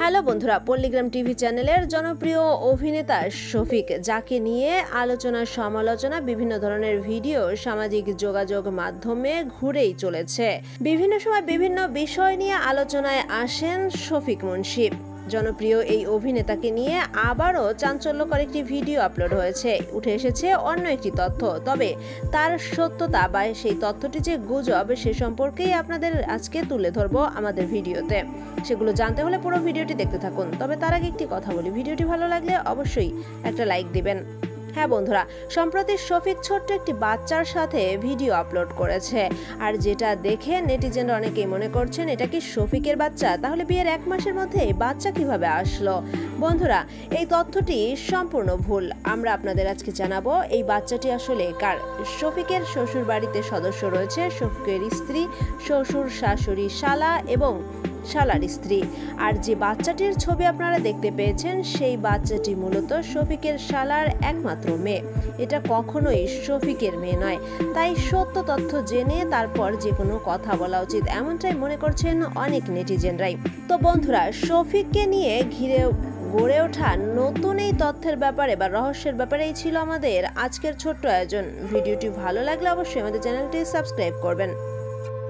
Hello বন্ধুরা, পল্লিগ্রাম TV চ্যানেলের জনপ্রিয় অভিনেতা শফিক, যাকে নিয়ে আলোচনা সমালোচনা বিভিন্ন ধরনের ভিডিও সামাজিক যোগাযোগ মাধ্যমে ঘুরেই চলেছে। বিভিন্ন সময় বিভিন্ন বিষয় নিয়ে আলোচনায় আসেন শফিক মুন্সী। জনপ্রিয় এই অভিনেতাকে নিয়ে আবারও চাঞ্চল্যকর একটি ভিডিও আপলোড হয়েছে। উঠে এসেছে অন্য একটি তথ্য, তবে তার সত্যতা বা সেই তথ্যটি যে গুজব সে সম্পর্কেই আপনাদের আজকে তুলে ধরবো আমাদের ভিডিওতে। সেগুলো জানতে হলে পুরো ভিডিওটি দেখতে থাকুন। তবে তার আগে একটি কথা বলি, ভিডিওটি ভালো লাগলে অবশ্যই একটা লাইক দিবেন। হ্যাঁ বন্ধুরা, সম্প্রতি শফিক ছোট্ট একটি বাচ্চার সাথে ভিডিও আপলোড করেছে, আর যেটা দেখে নেটিজেনরা অনেকেই মনে করছেন এটা কি শফিকের বাচ্চা, তাহলে বিয়ের 1 মাসের মধ্যে এই বাচ্চা কিভাবে আসলো। বন্ধুরা, এই তথ্যটি সম্পূর্ণ ভুল। আমরা আপনাদের আজকে জানাবো এই বাচ্চাটি আসলে কার। শফিকের শ্বশুর বাড়িতে সদস্য রয়েছে শফিকের স্ত্রী, শ্বশুর, শাশুড়ি, শালা এবং শালার স্ত্রী। আর যে বাচ্চাটির ছবি আপনারা দেখতে পেয়েছেন সেই বাচ্চাটি মূলত শফিকের শালার একমাত্র মেয়ে। এটা কখনোই শফিকের মেয়ে নয়। তাই সত্য তথ্য জেনে তারপর যে কোনো কথা বলা উচিত, এমনটাই মনে করছেন অনেক নেটিজেনরাই। তো বন্ধুরা, শফিককে নিয়ে ঘিরে গড়ে ওঠা নতুন এই তথ্যের ব্যাপারে বা রহস্যের ব্যাপারেই ছিল আমাদের আজকের ছোট্ট আয়োজন। ভিডিওটি ভালো লাগলে অবশ্যই আমাদের চ্যানেলটি সাবস্ক্রাইব করবেন।